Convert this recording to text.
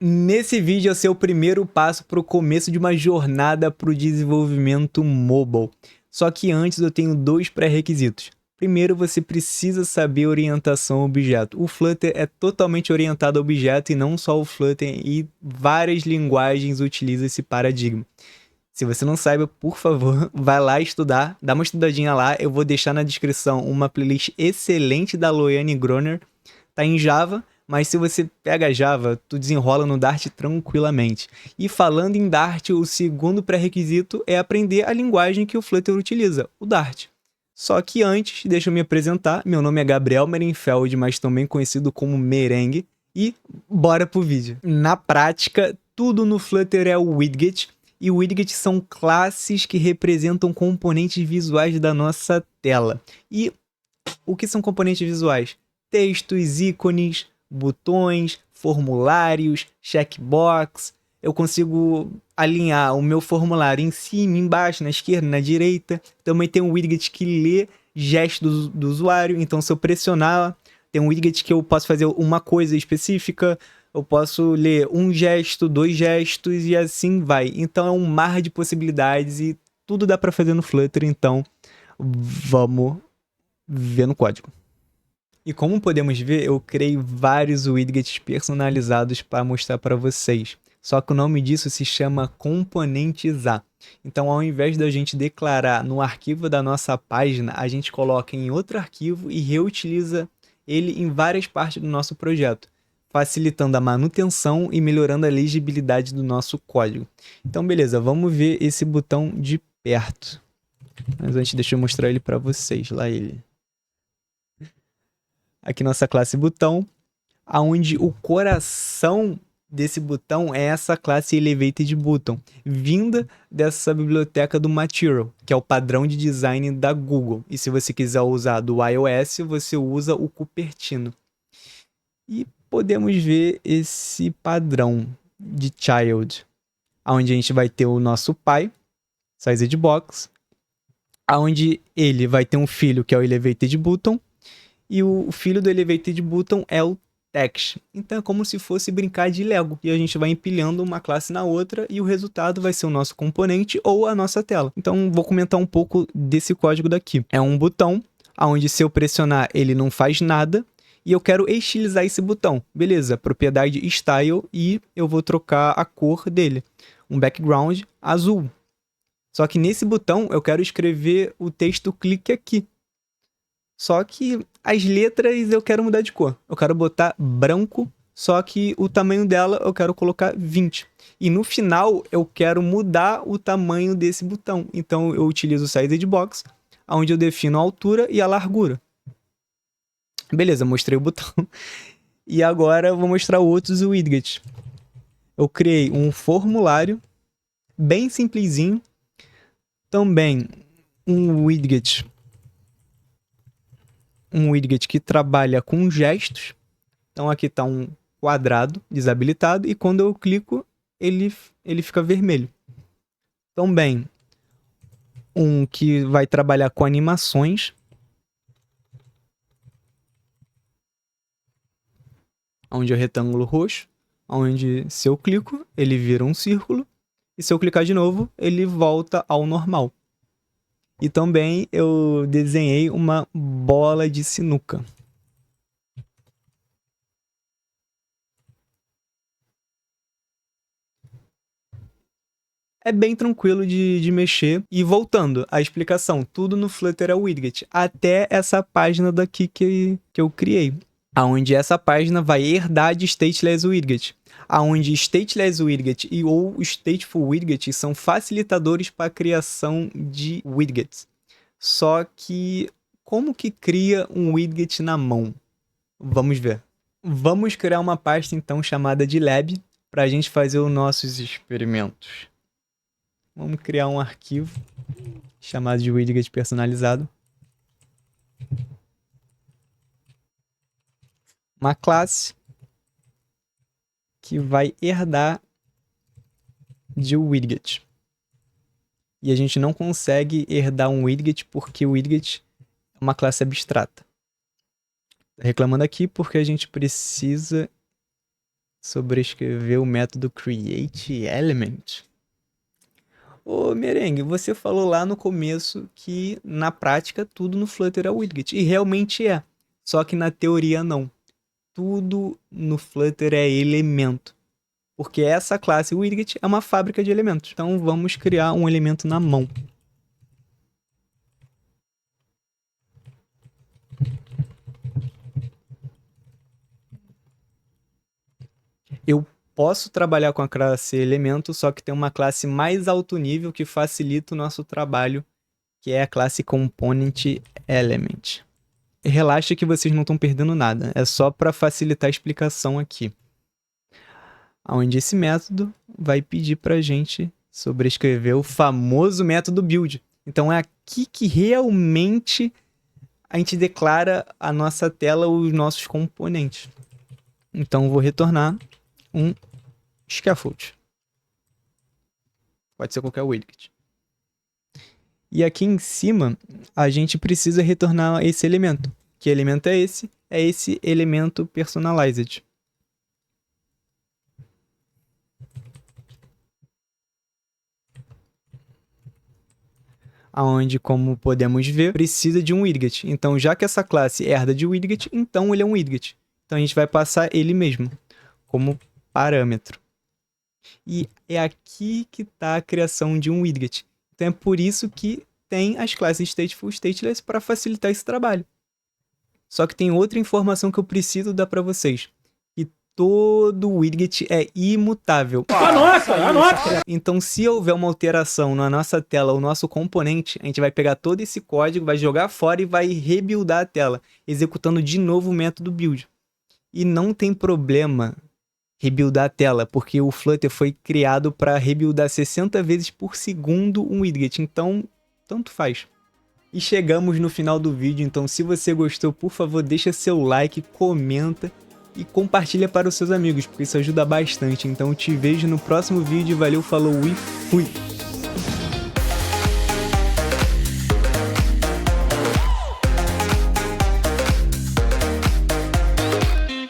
Nesse vídeo é o seu primeiro passo para o começo de uma jornada para o desenvolvimento mobile. Só que antes eu tenho dois pré-requisitos. Primeiro, você precisa saber orientação a objeto. O Flutter é totalmente orientado a objeto e não só o Flutter, e várias linguagens utilizam esse paradigma. Se você não saiba, por favor, vai lá estudar, dá uma estudadinha lá. Eu vou deixar na descrição uma playlist excelente da Loiane Groner. Tá em Java, mas se você pega Java, tu desenrola no Dart tranquilamente. E falando em Dart, o segundo pré-requisito é aprender a linguagem que o Flutter utiliza, o Dart. Só que antes, deixa eu me apresentar. Meu nome é Gabriel Merenfeld, mas também conhecido como Merengue. E bora pro vídeo. Na prática, tudo no Flutter é o widget. E widgets são classes que representam componentes visuais da nossa tela. E o que são componentes visuais? Textos, ícones, botões, formulários, checkbox. Eu consigo alinhar o meu formulário em cima, embaixo, na esquerda, na direita. Também tem um widget que lê gestos do usuário. Então, se eu pressionar, tem um widget que eu posso fazer uma coisa específica. Eu posso ler um gesto, dois gestos e assim vai. Então, é um mar de possibilidades e tudo dá para fazer no Flutter. Então, vamos ver no código. E como podemos ver, eu criei vários widgets personalizados para mostrar para vocês. Só que o nome disso se chama componentizar. Então, ao invés da gente declarar no arquivo da nossa página, a gente coloca em outro arquivo e reutiliza ele em várias partes do nosso projeto, facilitando a manutenção e melhorando a legibilidade do nosso código. Então, beleza, vamos ver esse botão de perto. Mas antes, deixa eu mostrar ele para vocês. Lá ele. Aqui nossa classe botão, aonde o coração desse botão é essa classe Elevated Button, vinda dessa biblioteca do Material, que é o padrão de design da Google. E se você quiser usar do iOS, você usa o Cupertino. E podemos ver esse padrão de child, onde a gente vai ter o nosso pai, Sized Box, onde ele vai ter um filho que é o Elevated Button, e o filho do Elevated Button é o Text. Então é como se fosse brincar de Lego. E a gente vai empilhando uma classe na outra e o resultado vai ser o nosso componente ou a nossa tela. Então vou comentar um pouco desse código daqui. É um botão, onde se eu pressionar ele não faz nada. E eu quero estilizar esse botão. Beleza, propriedade Style e eu vou trocar a cor dele. Um background azul. Só que nesse botão eu quero escrever o texto clique aqui. Só que as letras eu quero mudar de cor. Eu quero botar branco, só que o tamanho dela eu quero colocar 20. E no final eu quero mudar o tamanho desse botão. Então eu utilizo o Sized Box, onde eu defino a altura e a largura. Beleza, mostrei o botão. E agora eu vou mostrar outros widgets. Eu criei um formulário bem simplesinho. Também um widget que trabalha com gestos. Então aqui está um quadrado desabilitado e quando eu clico, ele fica vermelho. Também um que vai trabalhar com animações. Onde é o retângulo roxo, onde se eu clico, ele vira um círculo. E se eu clicar de novo, ele volta ao normal. E também eu desenhei uma bola de sinuca. É bem tranquilo de mexer. E voltando à explicação, tudo no Flutter é widget, até essa página daqui que eu criei. Onde essa página vai herdar de Stateless Widget. Onde Stateless Widget e ou Stateful Widget são facilitadores para a criação de widgets. Só que como que cria um widget na mão? Vamos ver. Vamos criar uma pasta então chamada de lab para a gente fazer os nossos experimentos. Vamos criar um arquivo chamado de widget personalizado. Uma classe que vai herdar de widget. E a gente não consegue herdar um widget porque o widget é uma classe abstrata. Reclamando aqui porque a gente precisa Sobrescrever o método createElement. Ô, Merengue, você falou lá no começo que na prática tudo no Flutter é widget. E realmente é. Só que na teoria não. Tudo no Flutter é elemento. Porque essa classe widget é uma fábrica de elementos. Então vamos criar um elemento na mão. Eu posso trabalhar com a classe elemento, só que tem uma classe mais alto nível que facilita o nosso trabalho, que é a classe component element. Relaxa que vocês não estão perdendo nada, é só para facilitar a explicação aqui. Onde esse método vai pedir para a gente sobrescrever o famoso método build. Então é aqui que realmente a gente declara a nossa tela, os nossos componentes. Então eu vou retornar um scaffold. Pode ser qualquer widget. E aqui em cima, a gente precisa retornar esse elemento. Que elemento é esse? É esse elemento personalized. Onde, como podemos ver, precisa de um widget. Então, já que essa classe herda de widget, então ele é um widget. Então, a gente vai passar ele mesmo como parâmetro. E é aqui que está a criação de um widget. Então, é por isso que tem as classes stateful e stateless para facilitar esse trabalho. Só que tem outra informação que eu preciso dar para vocês. Que todo widget é imutável. Nossa! Então, se houver uma alteração na nossa tela, o nosso componente, a gente vai pegar todo esse código, vai jogar fora e vai rebuildar a tela, executando de novo o método build. E não tem problema rebuildar a tela, porque o Flutter foi criado para rebuildar 60 vezes por segundo um widget, então tanto faz. E chegamos no final do vídeo, então se você gostou, por favor, deixa seu like, comenta e compartilha para os seus amigos, porque isso ajuda bastante. Então te vejo no próximo vídeo, valeu, falou e fui!